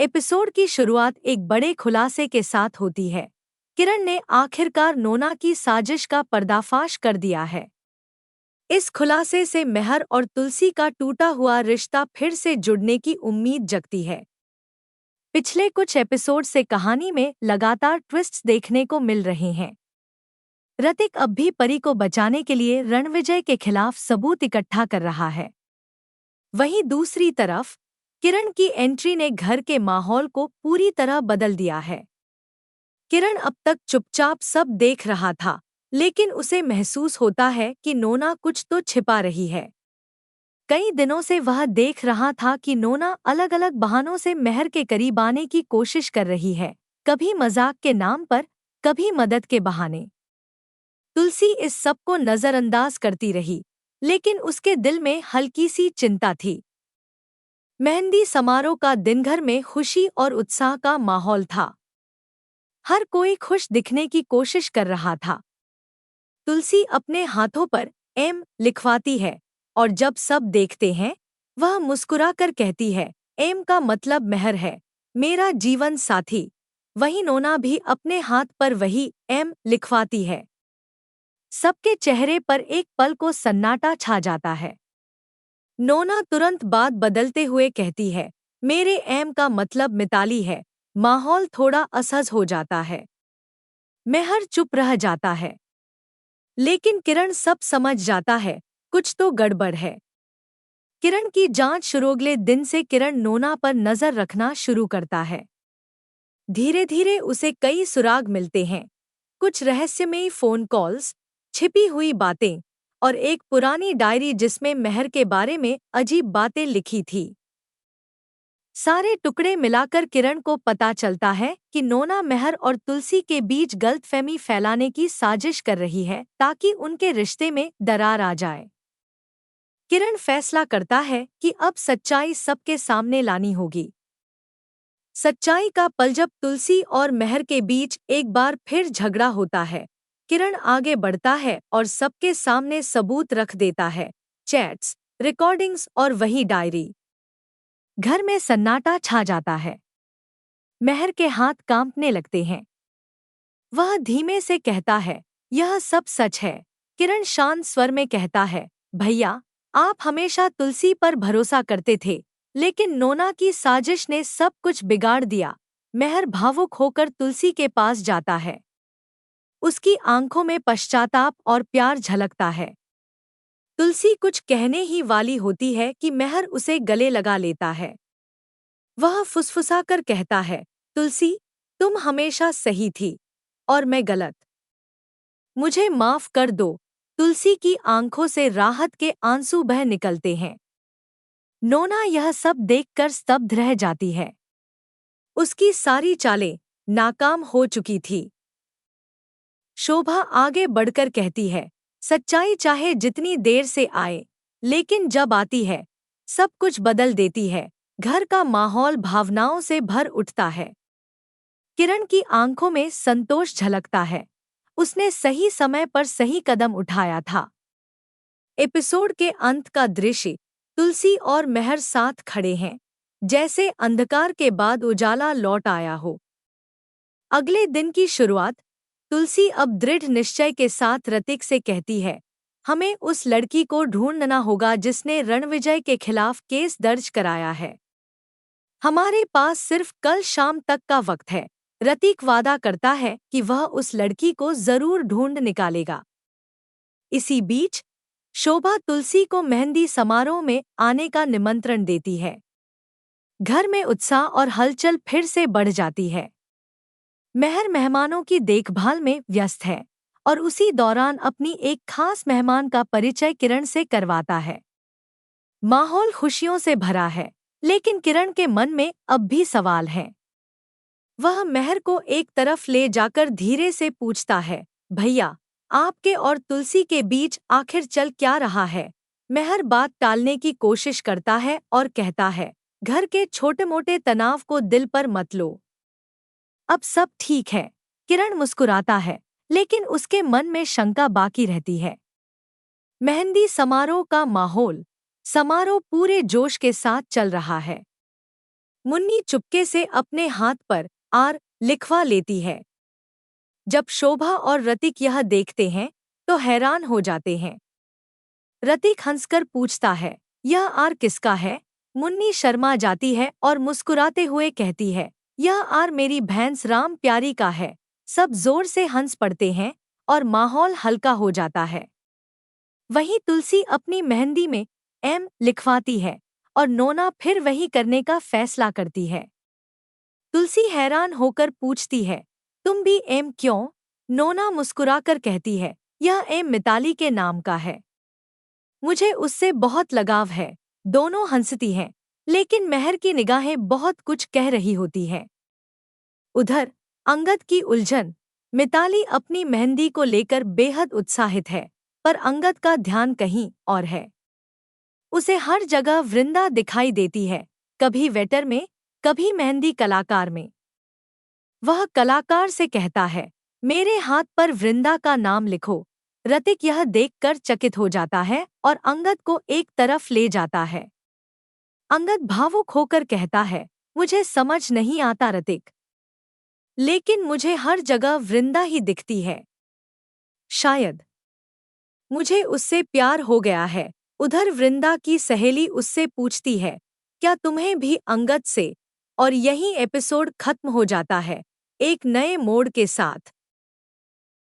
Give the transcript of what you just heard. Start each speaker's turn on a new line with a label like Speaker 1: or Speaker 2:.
Speaker 1: Episode की शुरुआत एक बड़े खुलासे के साथ होती है। किरण ने आखिरकार नोना की साजिश का पर्दाफाश कर दिया है। इस खुलासे से मेहर और तुलसी का टूटा हुआ रिश्ता फिर से जुड़ने की उम्मीद जगती है। पिछले कुछ एपिसोड से कहानी में लगातार ट्विस्ट्स देखने को मिल रहे हैं। ऋतिक अब भी परी को बचाने के लिए रणविजय के खिलाफ सबूत इकट्ठा कर रहा है। वहीं दूसरी तरफ किरण की एंट्री ने घर के माहौल को पूरी तरह बदल दिया है। किरण अब तक चुपचाप सब देख रहा था, लेकिन उसे महसूस होता है कि नोना कुछ तो छिपा रही है। कई दिनों से वह देख रहा था कि नोना अलग अलग बहानों से मेहर के करीब आने की कोशिश कर रही है, कभी मजाक के नाम पर, कभी मदद के बहाने। तुलसी इस सब को नजरअंदाज करती रही, लेकिन उसके दिल में हल्की सी चिंता थी। मेहंदी समारोह का दिन घर में खुशी और उत्साह का माहौल था। हर कोई खुश दिखने की कोशिश कर रहा था। तुलसी अपने हाथों पर एम लिखवाती है और जब सब देखते हैं वह मुस्कुराकर कहती है, एम का मतलब मेहर है, मेरा जीवन साथी। वहीं नोना भी अपने हाथ पर वही एम लिखवाती है। सबके चेहरे पर एक पल को सन्नाटा छा जाता है। नोना तुरंत बात बदलते हुए कहती है, मेरे एम का मतलब मिताली है। माहौल थोड़ा असहज हो जाता है। मेहर चुप रह जाता है, लेकिन किरण सब समझ जाता है, कुछ तो गड़बड़ है। किरण की जांच शुरू अगले दिन से किरण नोना पर नजर रखना शुरू करता है। धीरे धीरे उसे कई सुराग मिलते हैं, कुछ रहस्यमयी फोन कॉल्स, छिपी हुई बातें और एक पुरानी डायरी जिसमें मेहर के बारे में अजीब बातें लिखी थी। सारे टुकड़े मिलाकर किरण को पता चलता है कि नोना मेहर और तुलसी के बीच गलतफहमी फैलाने की साजिश कर रही है ताकि उनके रिश्ते में दरार आ जाए। किरण फैसला करता है कि अब सच्चाई सबके सामने लानी होगी। सच्चाई का पल जब तुलसी और मेहर के बीच एक बार फिर झगड़ा होता है। किरण आगे बढ़ता है और सबके सामने सबूत रख देता है, चैट्स, रिकॉर्डिंग्स और वही डायरी। घर में सन्नाटा छा जाता है। मेहर के हाथ कांपने लगते हैं। वह धीमे से कहता है, यह सब सच है। किरण शांत स्वर में कहता है, भैया, आप हमेशा तुलसी पर भरोसा करते थे, लेकिन नोना की साजिश ने सब कुछ बिगाड़ दिया। मेहर भावुक होकर तुलसी के पास जाता है। उसकी आंखों में पश्चाताप और प्यार झलकता है। तुलसी कुछ कहने ही वाली होती है कि मेहर उसे गले लगा लेता है। वह फुसफुसाकर कहता है, तुलसी, तुम हमेशा सही थी और मैं गलत। मुझे माफ कर दो। तुलसी की आंखों से राहत के आंसू बह निकलते हैं। नोना यह सब देखकर स्तब्ध रह जाती है। उसकी सारी चालें नाकाम हो चुकी थी। शोभा आगे बढ़कर कहती है, सच्चाई चाहे जितनी देर से आए, लेकिन जब आती है, सब कुछ बदल देती है। घर का माहौल भावनाओं से भर उठता है। किरण की आंखों में संतोष झलकता है। उसने सही समय पर सही कदम उठाया था। एपिसोड के अंत का दृश्य तुलसी और मेहर साथ खड़े हैं, जैसे अंधकार के बाद उजाला लौट आया हो। अगले दिन की शुरुआत तुलसी अब दृढ़ निश्चय के साथ ऋतिक से कहती है, हमें उस लड़की को ढूंढना होगा जिसने रणविजय के खिलाफ केस दर्ज कराया है। हमारे पास सिर्फ कल शाम तक का वक्त है। ऋतिक वादा करता है कि वह उस लड़की को जरूर ढूंढ निकालेगा। इसी बीच शोभा तुलसी को मेहंदी समारोह में आने का निमंत्रण देती है। घर में उत्साह और हलचल फिर से बढ़ जाती है। मेहर मेहमानों की देखभाल में व्यस्त है और उसी दौरान अपनी एक खास मेहमान का परिचय किरण से करवाता है। माहौल खुशियों से भरा है, लेकिन किरण के मन में अब भी सवाल हैं। वह मेहर को एक तरफ ले जाकर धीरे से पूछता है, भैया, आपके और तुलसी के बीच आखिर चल क्या रहा है? मेहर बात टालने की कोशिश करता है और कहता है, घर के छोटे मोटे तनाव को दिल पर मत लो। अब सब ठीक है। किरण मुस्कुराता है, लेकिन उसके मन में शंका बाकी रहती है। मेहंदी समारोह का माहौल, समारोह पूरे जोश के साथ चल रहा है। मुन्नी चुपके से अपने हाथ पर आर लिखवा लेती है। जब शोभा और रतिक यह देखते हैं तो हैरान हो जाते हैं। रतिक हंसकर पूछता है, यह आर किसका है? मुन्नी शर्मा जाती है और मुस्कुराते हुए कहती है, यह आर मेरी भैंस राम प्यारी का है। सब जोर से हंस पड़ते हैं और माहौल हल्का हो जाता है। वहीं तुलसी अपनी मेहंदी में एम लिखवाती है और नोना फिर वही करने का फैसला करती है। तुलसी हैरान होकर पूछती है, तुम भी एम क्यों? नोना मुस्कुराकर कहती है, यह एम मिताली के नाम का है। मुझे उससे बहुत लगाव है। दोनों हंसती हैं, लेकिन मेहर की निगाहें बहुत कुछ कह रही होती हैं। उधर अंगद की उलझन। मिताली अपनी मेहंदी को लेकर बेहद उत्साहित है, पर अंगद का ध्यान कहीं और है। उसे हर जगह वृंदा दिखाई देती है, कभी वेटर में, कभी मेहंदी कलाकार में। वह कलाकार से कहता है, मेरे हाथ पर वृंदा का नाम लिखो। रतिक यह देखकर चकित हो जाता है और अंगद को एक तरफ ले जाता है। अंगद भावुक होकर कहता है, मुझे समझ नहीं आता रतिक, लेकिन मुझे हर जगह वृंदा ही दिखती है। शायद मुझे उससे प्यार हो गया है। उधर वृंदा की सहेली उससे पूछती है, क्या तुम्हें भी अंगद से? और यही एपिसोड खत्म हो जाता है एक नए मोड़ के साथ।